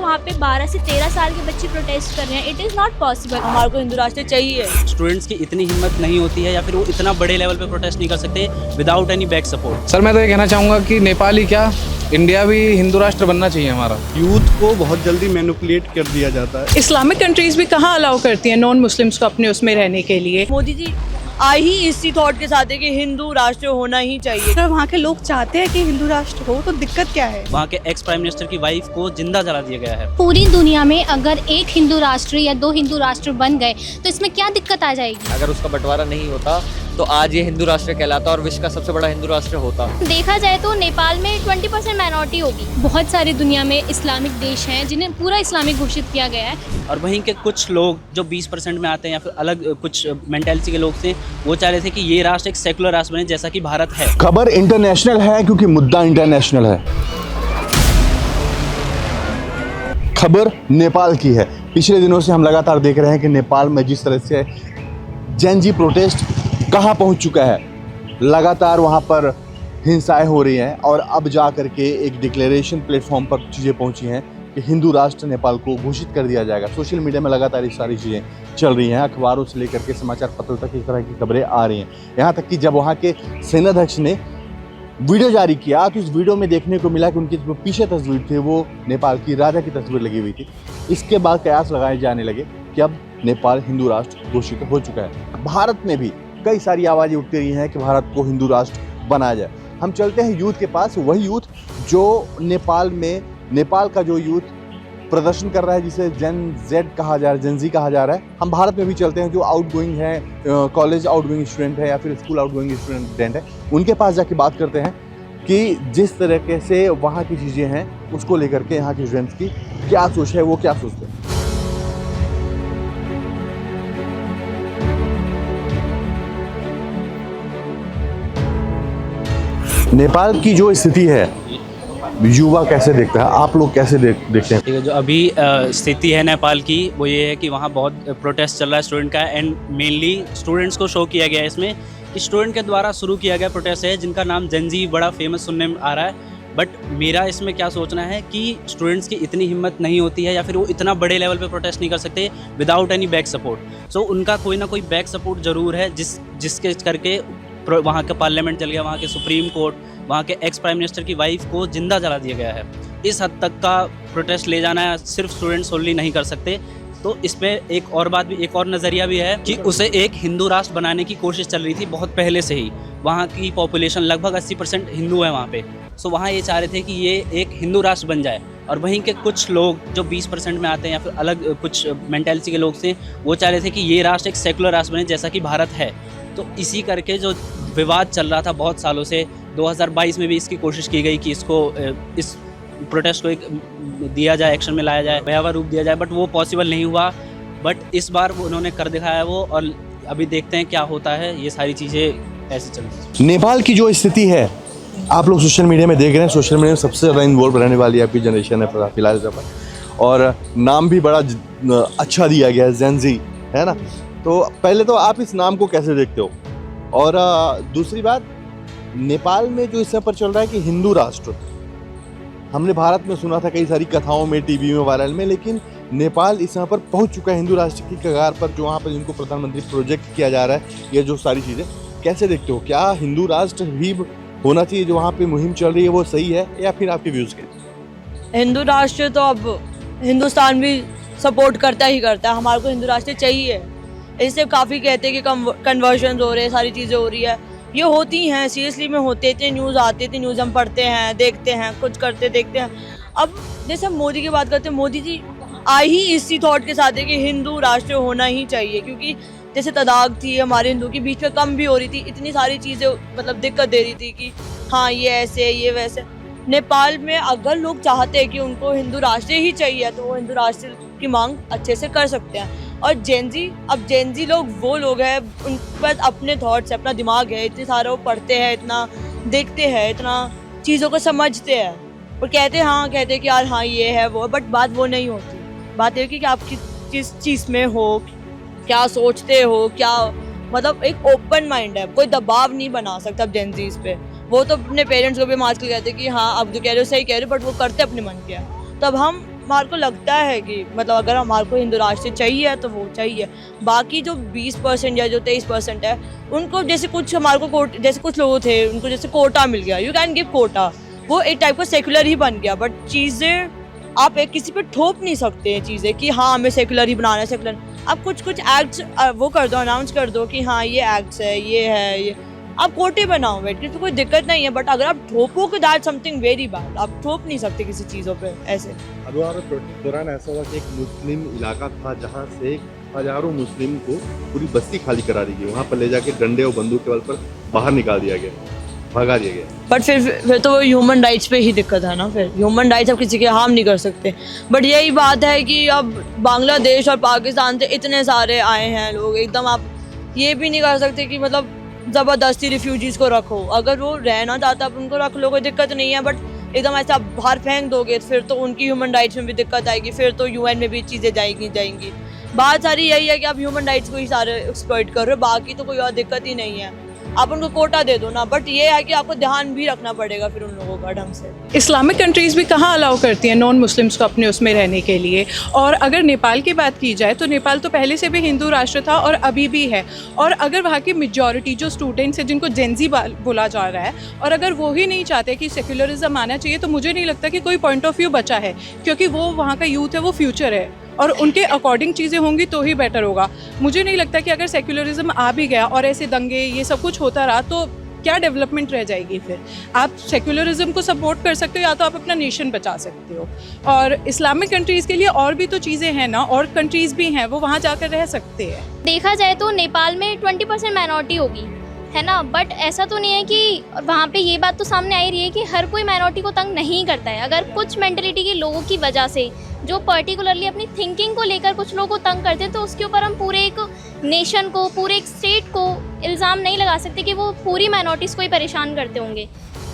वहाँ पे 12 से 13 साल के बच्चे प्रोटेस्ट कर रहे हैं। It is not possible. हमारे को हिंदू राष्ट्र चाहिए। स्टूडेंट्स की इतनी हिम्मत नहीं होती है या फिर वो इतना बड़े लेवल पे प्रोटेस्ट नहीं कर सकते without any back support. Sir मैं तो ये कहना चाहूँगा कि नेपाल ही क्या, इंडिया भी हिंदू राष्ट्र बनना चाहिए हमारा। यूथ को बहुत जल्दी मैनिपुलेट कर दिया जाता है। इस्लामिक कंट्रीज भी कहाँ अलाउ करती हैं नॉन मुस्लिम्स को अपने उसमें रहने के लिए। मोदी जी आई ही इसी थॉट के साथ है कि हिंदू राष्ट्र होना ही चाहिए। अगर वहाँ के लोग चाहते हैं कि हिंदू राष्ट्र हो तो दिक्कत क्या है? वहाँ के एक्स प्राइम मिनिस्टर की वाइफ को जिंदा जला दिया गया है। पूरी दुनिया में अगर एक हिंदू राष्ट्र या 2 हिंदू राष्ट्र बन गए तो इसमें क्या दिक्कत आ जाएगी? अगर उसका बंटवारा नहीं होता तो आज ये हिंदू राष्ट्र कहलाता और विश्व का सबसे बड़ा हिंदू राष्ट्र होता। देखा जाए तो नेपाल में 20% माइनॉरिटी होगी। बहुत सारी दुनिया में इस्लामिक देश हैं जिन्हें पूरा इस्लामिक घोषित किया गया है। और वहीं के कुछ लोग जो 20% में आते हैं या फिर अलग कुछ मेंटालिटी के लोग थे, वो चाह रहे थे कि ये राष्ट्र एक सेकुलर राष्ट्र बने जैसा कि भारत है। खबर इंटरनेशनल है क्योंकि मुद्दा इंटरनेशनल है। खबर नेपाल की है। पिछले दिनों से हम लगातार देख रहे हैं कि नेपाल में जिस तरह से जेन जी प्रोटेस्ट कहां पहुंच चुका है, लगातार वहां पर हिंसाएं हो रही हैं और अब जा करके एक डिक्लेरेशन प्लेटफॉर्म पर चीज़ें पहुंची हैं कि हिंदू राष्ट्र नेपाल को घोषित कर दिया जाएगा। सोशल मीडिया में लगातार ये सारी चीज़ें चल रही हैं, अखबारों से लेकर के समाचार पत्रों तक इस तरह की खबरें आ रही हैं। यहाँ तक कि जब वहाँ के सेनाध्यक्ष ने वीडियो जारी किया तो इस वीडियो में देखने को मिला कि उनकी जो पीछे तस्वीर थी वो नेपाल की राजा की तस्वीर लगी हुई थी। इसके बाद कयास लगाए जाने लगे कि अब नेपाल हिंदू राष्ट्र घोषित हो चुका है। भारत में भी कई सारी आवाज़ें उठती रही हैं कि भारत को हिंदू राष्ट्र बनाया जाए। हम चलते हैं यूथ के पास, वही यूथ जो नेपाल का जो यूथ प्रदर्शन कर रहा है जिसे जेन जेड कहा जा रहा है, जेन जी कहा जा रहा है। हम भारत में भी चलते हैं जो आउटगोइंग है, कॉलेज आउटगोइंग स्टूडेंट है या फिर स्कूल आउटगोइंग स्टूडेंट है, उनके पास जाके बात करते हैं कि जिस तरीके से वहाँ की चीज़ें हैं उसको लेकर के यहाँ के स्टूडेंट्स की क्या सोच है, वो क्या सोचते हैं। नेपाल की जो स्थिति है युवा कैसे देखता है, आप लोग कैसे देखते हैं? ठीक है, जो अभी स्थिति है नेपाल की वो ये है कि वहाँ बहुत प्रोटेस्ट चल रहा है स्टूडेंट का, एंड मेनली स्टूडेंट्स को शो किया गया है इसमें कि स्टूडेंट के द्वारा शुरू किया गया प्रोटेस्ट है जिनका नाम जेन जी बड़ा फेमस सुनने में आ रहा है। बट मेरा इसमें क्या सोचना है कि स्टूडेंट्स की इतनी हिम्मत नहीं होती है या फिर वो इतना बड़े लेवल पे प्रोटेस्ट नहीं कर सकते विदाउट एनी बैक सपोर्ट। सो उनका कोई ना कोई बैक सपोर्ट ज़रूर है जिसके करके वहाँ का पार्लियामेंट चल गया, वहाँ के सुप्रीम कोर्ट, वहाँ के एक्स प्राइम मिनिस्टर की वाइफ को जिंदा जला दिया गया है। इस हद तक का प्रोटेस्ट ले जाना सिर्फ स्टूडेंट्स ओनली नहीं कर सकते। तो इसमें एक और बात भी, एक और नज़रिया भी है कि उसे एक हिंदू राष्ट्र बनाने की कोशिश चल रही थी बहुत पहले से ही। वहाँ की पॉपुलेशन लगभग 80% हिंदू है वहाँ पे। सो वहाँ ये चाह रहे थे कि ये एक हिंदू राष्ट्र बन जाए। और वहीं के कुछ लोग जो 20% में आते हैं या फिर अलग कुछ मेंटालिटी के लोग थे, वो चाह रहे थे कि ये राष्ट्र एक सेकुलर राष्ट्र बने जैसा कि भारत है। तो इसी करके जो विवाद चल रहा था बहुत सालों से, 2022 में भी इसकी कोशिश की गई कि इसको इस प्रोटेस्ट को एक दिया जाए, एक्शन में लाया जाए, भयावह रूप दिया जाए, बट वो पॉसिबल नहीं हुआ। बट इस बार उन्होंने कर दिखाया वो, और अभी देखते हैं क्या होता है। ये सारी चीज़ें ऐसे चल रही हैं। नेपाल की जो स्थिति है आप लोग सोशल मीडिया में देख रहे हैं, सोशल मीडिया में सबसे ज़्यादा इन्वॉल्व रहने वाली आपकी जनरेशन है फिलहाल पर, और नाम भी बड़ा अच्छा दिया गया है, जेन जी, है ना। तो पहले तो आप इस नाम को कैसे देखते हो, और दूसरी बात, नेपाल में जो इस समय पर चल रहा है कि हिंदू राष्ट्र, हमने भारत में सुना था कई सारी कथाओं में, टीवी में, वायरल में, लेकिन नेपाल इस समय पर पहुंच चुका है हिंदू राष्ट्र की कगार पर, जो वहाँ पर जिनको प्रधानमंत्री प्रोजेक्ट किया जा रहा है। ये जो सारी चीज़ें कैसे देखते हो, क्या हिंदू राष्ट्र भी होना चाहिए जो वहाँ पे मुहिम चल रही है वो सही है, या फिर आपके व्यूज़ क्या? हिंदू राष्ट्र तो अब हिंदुस्तान भी सपोर्ट करता ही करता है। हमारे को हिंदू राष्ट्र चाहिए। इससे काफ़ी कहते हैं कि कन्वर्जन हो रहे हैं, सारी चीज़ें हो रही है, ये होती हैं, सीरियसली में होते थे, न्यूज़ आते थे, न्यूज़ हम पढ़ते हैं, देखते हैं, कुछ करते देखते हैं। अब जैसे हम मोदी की बात करते हैं, मोदी जी आई ही इसी थॉट के साथ है कि हिंदू राष्ट्र होना ही चाहिए, क्योंकि जैसे तदाद थी हमारे हिंदू की बीच में कम भी हो रही थी, इतनी सारी चीज़ें मतलब दिक्कत दे रही थी कि हाँ ये ऐसे ये वैसे। नेपाल में अगर लोग चाहते हैं कि उनको हिंदू राष्ट्र ही चाहिए तो वो हिंदू राष्ट्र की मांग अच्छे से कर सकते हैं। और जेन जी लोग वो लोग हैं, उनके पास अपने थॉट्स है, अपना दिमाग है, इतने सारे वो पढ़ते हैं, इतना देखते हैं, इतना चीज़ों को समझते हैं, और कहते हैं कि यार हाँ ये है वो, बट बात वो नहीं होती। बात ये कि आप किस चीज़ में हो, क्या सोचते हो, क्या मतलब एक ओपन माइंड है, कोई दबाव नहीं बना सकता अब जेन जीज पे। वो तो अपने पेरेंट्स को भी आजकल कहते हैं कि हाँ अब जो कह रहे हो सही कह रहे हो, बट वो करते अपने मन के। तब हम हमारे को लगता है कि मतलब अगर हमारे को हिंदू राष्ट्र चाहिए तो वो चाहिए। बाकी जो 20% या जो 23% है उनको जैसे कुछ हमारे को जैसे कुछ लोग थे उनको जैसे कोटा मिल गया, यू कैन गिव कोटा, वो एक टाइप का सेकुलर ही बन गया। बट चीज़ें आप एक किसी पे थोप नहीं सकते हैं चीज़ें कि हाँ हमें सेकुलर ही बनाना है, सेकुलर। आप कुछ एक्ट्स वो कर दो, अनाउंस कर दो कि हाँ ये एक्ट्स है, ये आप कोटे बनाओ बैठ के, तो कोई दिक्कत नहीं है। बट अगर आप थोपो कि दैट समथिंग वेरी बैड, आप थोप नहीं सकते किसी चीज़ों पे ऐसे। अभी वहाँ पे प्रोटेस्ट के दौरान ऐसा हुआ कि एक मुस्लिम इलाका था जहाँ से हजारों मुस्लिम को पूरी बस्ती खाली करा दी गई, वहाँ पर ले जाके डंडे और बंदूक के बल पर बाहर निकाल दिया गया, भगा दिया गया। बट फिर तो वो ह्यूमन राइट्स पे ही दिक्कत है ना। फिर ह्यूमन राइट्स आप किसी के हार्म नहीं कर सकते। बट यही बात है कि अब बांग्लादेश और पाकिस्तान से इतने सारे आए हैं लोग, एकदम आप ये भी नहीं कर सकते कि मतलब ज़बरदस्ती रिफ्यूजीज़ को रखो। अगर वो रहना चाहता है उनको रख लो, कोई दिक्कत नहीं है। बट एकदम ऐसा आप बाहर फेंक दोगे फिर तो उनकी ह्यूमन राइट्स में भी दिक्कत आएगी, फिर तो UN में भी चीज़ें जाएंगी। बात सारी यही है कि आप ह्यूमन राइट्स को ही सारे एक्सप्लॉइट कर रहे हो, बाकी तो कोई और दिक्कत ही नहीं है। आप उनको कोटा दे दो ना, बट ये है कि आपको ध्यान भी रखना पड़ेगा फिर उन लोगों का ढंग से। इस्लामिक कंट्रीज़ भी कहाँ अलाउ करती हैं नॉन मुस्लिम्स को अपने उसमें रहने के लिए। और अगर नेपाल की बात की जाए तो नेपाल तो पहले से भी हिंदू राष्ट्र था और अभी भी है। और अगर वहाँ की मेजॉरिटी जो स्टूडेंट्स हैं जिनको जेंजी बोला जा रहा है, और अगर वो ही नहीं चाहते कि सेक्युलरिज्म आना चाहिए, तो मुझे नहीं लगता कि कोई पॉइंट ऑफ व्यू बचा है, क्योंकि वो वहाँ का यूथ है, वो फ्यूचर है और उनके अकॉर्डिंग चीज़ें होंगी तो ही बेटर होगा। मुझे नहीं लगता कि अगर सेक्युलरिज्म आ भी गया और ऐसे दंगे ये सब कुछ होता रहा तो क्या डेवलपमेंट रह जाएगी। फिर आप सेक्युलरिज्म को सपोर्ट कर सकते हो या तो आप अपना नेशन बचा सकते हो। और इस्लामिक कंट्रीज़ के लिए और भी तो चीज़ें हैं ना, और कंट्रीज़ भी हैं, वो वहाँ जाकर रह सकते हैं। देखा जाए तो नेपाल में 20% माइनॉरिटी होगी, है ना। बट ऐसा तो नहीं है कि वहाँ पे ये बात तो सामने आ ही रही है कि हर कोई माइनॉरिटी को तंग नहीं करता है। अगर कुछ मेंटलिटी के लोगों की वजह से जो पर्टिकुलरली अपनी थिंकिंग को लेकर कुछ लोगों को तंग करते हैं, तो उसके ऊपर हम पूरे एक नेशन को, पूरे एक स्टेट को इल्ज़ाम नहीं लगा सकते कि वो पूरी माइनॉरिटीज़ को ही परेशान करते होंगे।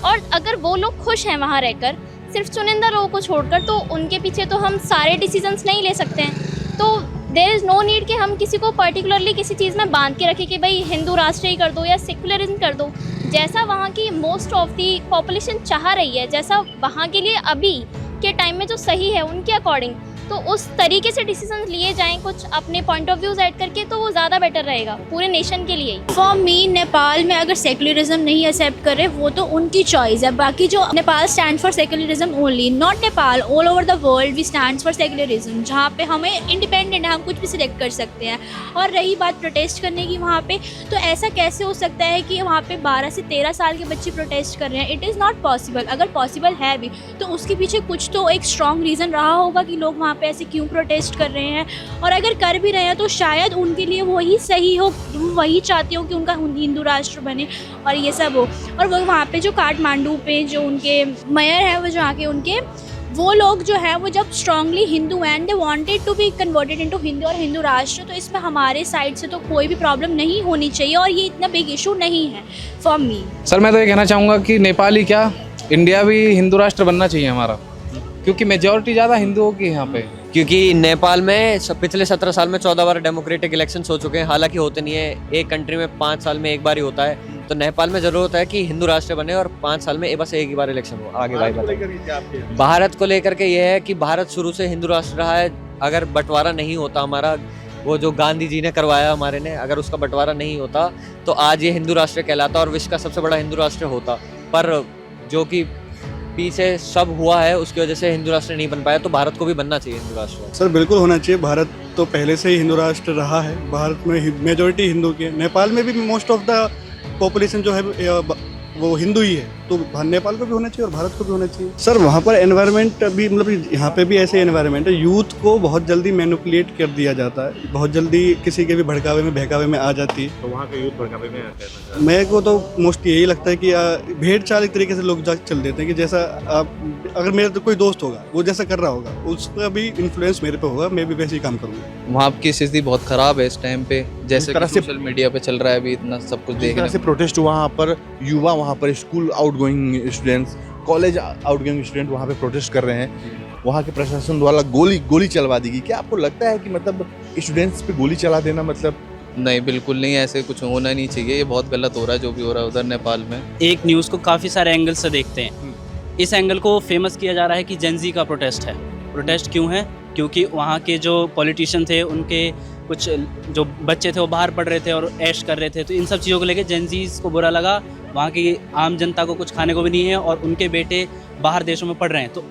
और अगर वो लोग खुश हैं वहाँ रहकर, सिर्फ चुनिंदा लोगों को छोड़कर, तो उनके पीछे तो हम सारे डिसीजंस नहीं ले सकते हैं। तो देयर इज़ नो नीड कि हम किसी को पर्टिकुलरली किसी चीज़ में बांध के रखें कि भाई हिंदू राष्ट्र ही कर दो या सेकुलरिज्म कर दो। जैसा वहाँ की मोस्ट ऑफ दी पॉपुलेशन चाह रही है, जैसा वहाँ के लिए अभी के टाइम में जो सही है उनके अकॉर्डिंग, तो उस तरीके से डिसीजन लिए जाएं कुछ अपने पॉइंट ऑफ व्यूज ऐड करके, तो वो ज़्यादा बेटर रहेगा पूरे नेशन के लिए। फॉर मी नेपाल में अगर सेकुलरिज्म नहीं एक्सेप्ट करे वो तो उनकी चॉइस है। बाकी जो Nepal stand for secularism only, not Nepal, all over the world we stand for secularism, जहाँ पे हमें इंडिपेंडेंट है, हम कुछ भी सिलेक्ट कर सकते हैं। और रही बात प्रोटेस्ट करने की वहाँ पे, तो ऐसा कैसे हो सकता है कि वहाँ पे 12 से 13 साल के बच्चे प्रोटेस्ट कर रहे हैं? It is not possible. अगर पॉसिबल है भी तो उसके पीछे कुछ तो एक स्ट्रॉन्ग रीज़न रहा होगा कि लोग वहाँ पे ऐसे क्यों प्रोटेस्ट कर रहे हैं। और अगर कर भी रहे हैं तो शायद उनके लिए वही सही हो, वही चाहते हो कि उनका हिंदू राष्ट्र बने और ये सब हो। और वो वहाँ पे जो काठमांडू पे जो उनके मेयर है, वो जहाँ के उनके वो लोग जो है वो जब strongly Hindu and they wanted to be converted into Hindu और हिंदू राष्ट्र, तो इसमें हमारे साइड से तो कोई भी प्रॉब्लम नहीं होनी चाहिए और ये इतना बिग इशू नहीं है फॉर मी। सर मैं तो ये कहना चाहूँगा कि नेपाल ही क्या, इंडिया भी हिंदू राष्ट्र बनना चाहिए हमारा, क्योंकि मेजॉरिटी ज़्यादा हिंदुओं की यहाँ पे। क्योंकि नेपाल में पिछले 17 साल में 14 बार डेमोक्रेटिक इलेक्शंस हो चुके हैं, हालांकि होते नहीं है, एक कंट्री में 5 साल में एक बार ही होता है। तो नेपाल में ज़रूरत है कि हिंदू राष्ट्र बने और 5 साल में बस एक ही बार इलेक्शन हो। आगे भाई बताइए। भारत को लेकर के ये है कि भारत शुरू से हिंदू राष्ट्र रहा है। अगर बंटवारा नहीं होता हमारा, वो जो गांधी जी ने करवाया हमारे ने, अगर उसका बंटवारा नहीं होता तो आज ये हिंदू राष्ट्र कहलाता और विश्व का सबसे बड़ा हिंदू राष्ट्र होता। पर जो कि पीछे सब हुआ है उसकी वजह से हिंदू राष्ट्र नहीं बन पाया, तो भारत को भी बनना चाहिए हिंदू राष्ट्र। सर बिल्कुल होना चाहिए। भारत तो पहले से ही हिंदू राष्ट्र रहा है, भारत में मेजॉरिटी हिंदू की है। नेपाल में भी मोस्ट ऑफ द पॉपुलेशन जो है वो हिंदू ही है, तो नेपाल को भी होना चाहिए और भारत को भी होना चाहिए। सर वहाँ पर एनवायरनमेंट भी, मतलब यहाँ पे भी ऐसे एनवायरनमेंट है, यूथ को बहुत जल्दी मैनिपुलेट कर दिया जाता है, बहुत जल्दी किसी के भी भड़कावे में बहकावे में आ जाती है। तो वहाँ का यूथ भड़कावे में आता है। मेरे को तो मोस्टली यही लगता है कि भेड़ चाल एक तरीके से लोग चल देते हैं कि जैसा आप, अगर मेरा तो कोई दोस्त होगा वो जैसा कर रहा होगा उसका भी इन्फ्लुएंस मेरे पे होगा, मैं भी वैसे ही काम करूँगा। वहाँ की स्थिति बहुत ख़राब है इस टाइम पे, जैसे कि सोशल मीडिया पे चल रहा है अभी इतना सब कुछ देखने से प्रोटेस्ट हुआ। वहाँ पर युवा, वहाँ पर school outgoing students, college outgoing student वहाँ पे प्रोटेस्ट कर रहे हैं। वहाँ के प्रशासन द्वारा गोली चलवा दी गई। क्या आपको लगता है कि मतलब स्टूडेंट्स पे गोली चला देना मतलब? नहीं, बिल्कुल नहीं, ऐसे कुछ होना नहीं चाहिए। ये बहुत गलत हो रहा है जो भी हो रहा है उधर नेपाल में। एक न्यूज़ को काफ़ी सारे एंगल से देखते हैं। इस एंगल को फेमस किया जा रहा है कि जेंजी का प्रोटेस्ट है, प्रोटेस्ट क्यों है? क्योंकि वहाँ के जो पॉलिटिशियन थे, उनके कुछ जो बच्चे थे वो बाहर पढ़ रहे थे और ऐश कर रहे थे, तो इन सब चीज़ों को लेके जेनजीज को बुरा लगा। वहाँ की आम जनता को कुछ खाने को भी नहीं है और उनके बेटे बाहर देशों में पढ़ रहे हैं, तो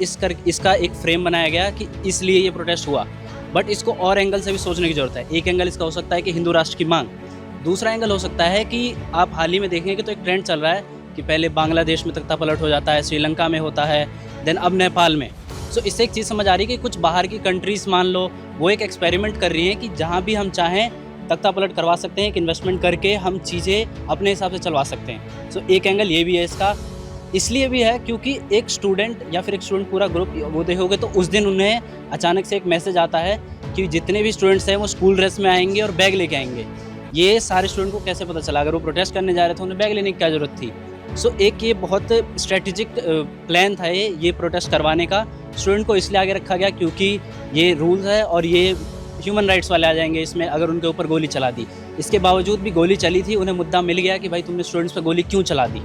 इसका एक फ्रेम बनाया गया कि इसलिए ये प्रोटेस्ट हुआ। बट इसको और एंगल से भी सोचने की ज़रूरत है। एक एंगल इसका हो सकता है कि हिंदू राष्ट्र की मांग, दूसरा एंगल हो सकता है कि आप हाल ही में देखेंगे कि तो एक ट्रेंड चल रहा है कि पहले बांग्लादेश में तख्ता पलट हो जाता है, श्रीलंका में होता है, देन अब नेपाल में। सो इससे एक चीज़ समझ आ रही है कि कुछ बाहर की कंट्रीज़ मान लो वो एक एक्सपेरिमेंट कर रही हैं कि जहाँ भी हम चाहें तख्ता पलट करवा सकते हैं, एक इन्वेस्टमेंट करके हम चीज़ें अपने हिसाब से चलवा सकते हैं। सो एक एंगल ये भी है इसका, इसलिए भी है क्योंकि एक स्टूडेंट या फिर एक स्टूडेंट पूरा ग्रुप वो देखोगे तो उस दिन उन्हें अचानक से एक मैसेज आता है कि जितने भी स्टूडेंट्स हैं वो स्कूल ड्रेस में आएंगे और बैग लेके आएंगे। ये सारे स्टूडेंट को कैसे पता चला? अगर वो प्रोटेस्ट करने जा रहे थे उन्हें बैग लेने की क्या ज़रूरत थी? सो एक ये बहुत स्ट्रेटेजिक प्लान था ये प्रोटेस्ट करवाने का। स्टूडेंट को इसलिए आगे रखा गया क्योंकि ये रूल्स है और ये ह्यूमन राइट्स वाले आ जाएंगे इसमें अगर उनके ऊपर गोली चला दी। इसके बावजूद भी गोली चली थी, उन्हें मुद्दा मिल गया कि भाई तुमने स्टूडेंट्स पर गोली क्यों चला दी।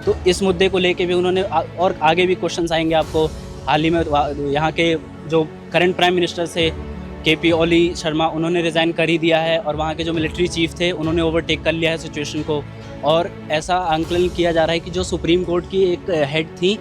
तो इस मुद्दे को लेके भी उन्होंने और आगे भी क्वेश्चंस आएंगे आपको। हाल ही में यहाँ के जो करंट प्राइम मिनिस्टर थे KP ओली शर्मा, उन्होंने रिज़ाइन कर ही दिया है और वहाँ के जो मिलिट्री चीफ थे उन्होंने ओवरटेक कर लिया है सिचुएशन को। और ऐसा आंकलन किया जा रहा है कि जो सुप्रीम कोर्ट की एक हेड थी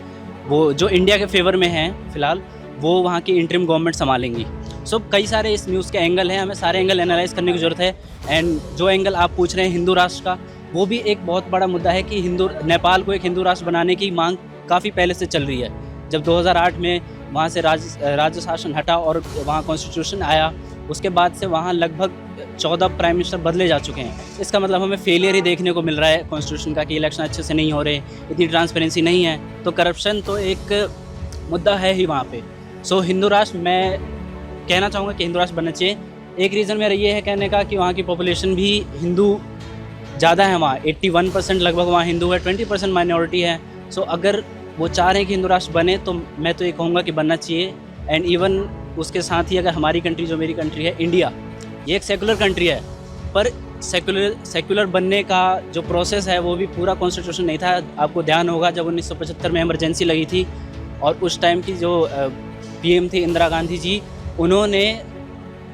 वो जो इंडिया के फेवर में हैं फ़िलहाल, वो वहाँ की इंटरिम गवर्नमेंट संभालेंगी। सो कई सारे इस न्यूज़ के एंगल हैं, हमें सारे एंगल एनालाइज़ करने की ज़रूरत है। एंड जो एंगल आप पूछ रहे हैं हिंदू राष्ट्र का, वो भी एक बहुत बड़ा मुद्दा है कि नेपाल को एक हिंदू राष्ट्र बनाने की मांग काफ़ी पहले से चल रही है। जब 2008 में वहाँ से राज्य शासन हटा और वहाँ कॉन्स्टिट्यूशन आया, उसके बाद से वहाँ लगभग 14 प्राइम मिनिस्टर बदले जा चुके हैं। इसका मतलब हमें फेलियर ही देखने को मिल रहा है कॉन्स्टिट्यूशन का कि इलेक्शन अच्छे से नहीं हो रहे, इतनी ट्रांसपेरेंसी नहीं है, तो करप्शन तो एक मुद्दा है ही वहाँ पे। सो हिंदू राष्ट्र, मैं कहना चाहूँगा कि हिंदू राष्ट्र बनना चाहिए। एक रीज़न मेरा ये है कहने का कि वहाँ की पॉपुलेशन भी हिंदू ज़्यादा है, वहाँ 81% लगभग वहाँ हिंदू है, 20% माइनॉरिटी है। सो अगर वो चाह रहे हैं कि हिंदू राष्ट्र बने तो मैं तो ये कहूँगा कि बनना चाहिए। एंड इवन उसके साथ ही अगर हमारी कंट्री, जो मेरी कंट्री है इंडिया, ये एक सेकुलर कंट्री है, पर सेकुलर बनने का जो प्रोसेस है वो भी पूरा कॉन्स्टिट्यूशन नहीं था। आपको ध्यान होगा जब 1975 में इमरजेंसी लगी थी और उस टाइम की जो PM थी इंदिरा गांधी जी, उन्होंने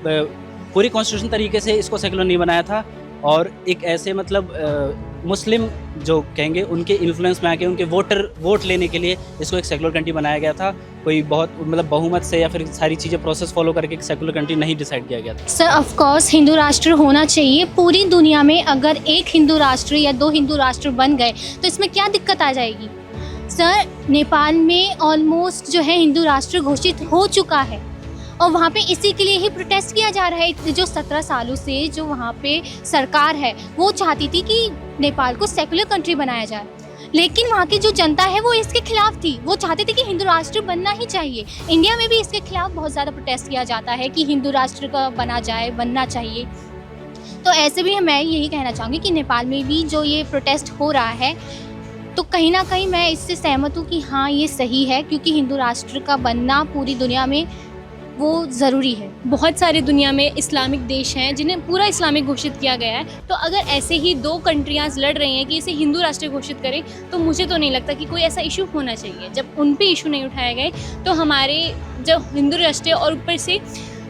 पूरी कॉन्स्टिट्यूशन तरीके से इसको सेकुलर नहीं बनाया था और एक ऐसे मतलब मुस्लिम जो कहेंगे उनके इन्फ्लुएंस में आके उनके वोट लेने के लिए इसको एक सेकुलर कंट्री बनाया गया था। कोई बहुत मतलब बहुमत से या फिर सारी चीज़ें प्रोसेस फॉलो करके एक सेकुलर कंट्री नहीं डिसाइड किया गया था। सर ऑफ कोर्स हिंदू राष्ट्र होना चाहिए। पूरी दुनिया में अगर एक हिंदू राष्ट्र या 2 हिंदू राष्ट्र बन गए तो इसमें क्या दिक्कत आ जाएगी? सर नेपाल में ऑलमोस्ट जो है हिंदू राष्ट्र घोषित हो चुका है और वहाँ पे इसी के लिए ही प्रोटेस्ट किया जा रहा है। जो 17 सालों से जो वहाँ पे सरकार है वो चाहती थी कि नेपाल को सेकुलर कंट्री बनाया जाए, लेकिन वहाँ की जो जनता है वो इसके खिलाफ थी। वो चाहते थे कि हिंदू राष्ट्र बनना ही चाहिए। इंडिया में भी इसके खिलाफ बहुत ज़्यादा प्रोटेस्ट किया जाता है कि हिंदू राष्ट्र का बनना चाहिए। तो ऐसे भी मैं यही कहना चाहूँगी कि नेपाल में भी जो ये प्रोटेस्ट हो रहा है तो कहीं ना कहीं मैं इससे सहमत हूँ कि हाँ ये सही है, क्योंकि हिंदू राष्ट्र का बनना पूरी दुनिया में वो ज़रूरी है। बहुत सारे दुनिया में इस्लामिक देश हैं जिन्हें पूरा इस्लामिक घोषित किया गया है, तो अगर ऐसे ही 2 कंट्रियाँ लड़ रही हैं कि इसे हिंदू राष्ट्र घोषित करें तो मुझे तो नहीं लगता कि कोई ऐसा इशू होना चाहिए। जब उन पे इशू नहीं उठाए गए तो हमारे जो हिंदू राष्ट्र और ऊपर से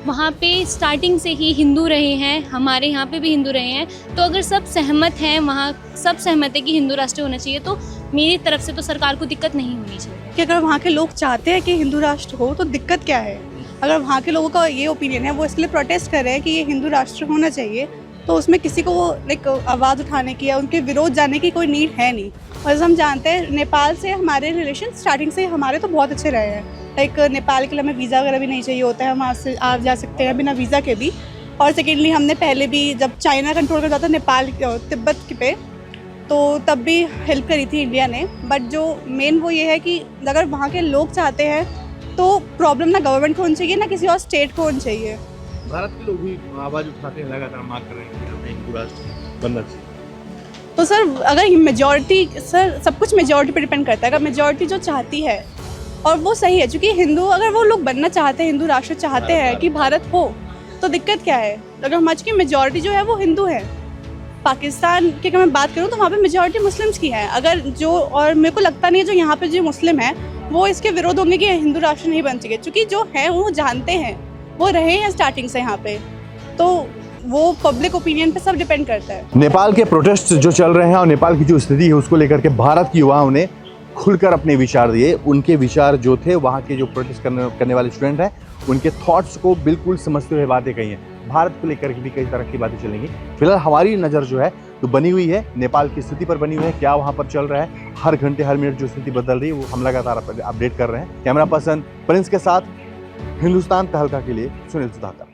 वहाँ पे स्टार्टिंग से ही हिंदू रहे हैं, हमारे यहाँ पे भी हिंदू रहे हैं, तो अगर सब सहमत हैं, वहाँ सब सहमत है कि हिंदू राष्ट्र होना चाहिए, तो मेरी तरफ से तो सरकार को दिक्कत नहीं होनी चाहिए। कि अगर वहाँ के लोग चाहते हैं कि हिंदू राष्ट्र हो तो दिक्कत क्या है? अगर वहाँ के लोगों का ये ओपिनियन है, वो इसके लिए प्रोटेस्ट कर रहे हैं कि ये हिंदू राष्ट्र होना चाहिए, तो उसमें किसी को वो लाइक आवाज़ उठाने की या उनके विरोध जाने की कोई नीड है नहीं। और जैसे हम जानते हैं नेपाल से हमारे रिलेशन स्टार्टिंग से हमारे तो बहुत अच्छे रहे हैं। लाइक नेपाल के लिए हमें वीज़ा वगैरह भी नहीं चाहिए होता है, हम वहाँ से आ जा सकते हैं बिना वीज़ा के भी। और सेकेंडली हमने पहले भी जब चाइना कंट्रोल करता था नेपाल तिब्बत पे, तो तब भी हेल्प करी थी इंडिया ने। बट जो मेन वो ये है कि अगर वहाँ के लोग चाहते हैं तो प्रॉब्लम ना गवर्नमेंट को होनी चाहिए ना किसी और स्टेट को होनी चाहिए। भारत के लोग भी आवाज़ उठाते हैं, लगातार मांग कर रहे हैं कि हमें हिंदू राष्ट्र बनना चाहिए। तो सर अगर मेजॉरिटी, सर सब कुछ मेजॉरिटी पे डिपेंड करता है। अगर मेजॉरिटी जो चाहती है और वो सही है, क्योंकि हिंदू अगर वो लोग बनना चाहते हैं, हिंदू राष्ट्र चाहते हैं कि भारत हो, तो दिक्कत क्या है? अगर हमारी की मेजॉरिटी जो है वो हिंदू है। पाकिस्तान की अगर मैं बात करूँ तो वहाँ पे मेजॉरिटी मुस्लिम्स की है। अगर जो, और मेरे को लगता नहीं है जो यहाँ पे जो मुस्लिम है वो इसके विरोध होंगे कि हिंदू राष्ट्र नहीं बन चाहिए, क्योंकि जो है वो जानते हैं, वो रहे हैं स्टार्टिंग से यहाँ पे, तो वो पब्लिक ओपिनियन पे सब डिपेंड करता है। नेपाल के प्रोटेस्ट जो चल रहे हैं और नेपाल की जो स्थिति है उसको लेकर के भारत की युवाओं ने खुलकर अपने विचार दिए। उनके विचार जो थे, वहाँ के जो प्रोटेस्ट करने वाले स्टूडेंट हैं, उनके थॉट्स को बिल्कुल समझते हुए बातें कही हैं। भारत को लेकर के भी कई तरह की बातें चलेंगी। फिलहाल हमारी नज़र जो है तो बनी हुई है नेपाल की स्थिति पर बनी हुई है, क्या वहाँ पर चल रहा है, हर घंटे हर मिनट जो स्थिति बदल रही है वो हम लगातार अपडेट कर रहे हैं। कैमरा पर्सन प्रिंस के साथ हिंदुस्तान तहलका के लिए सुनील सुधाकर।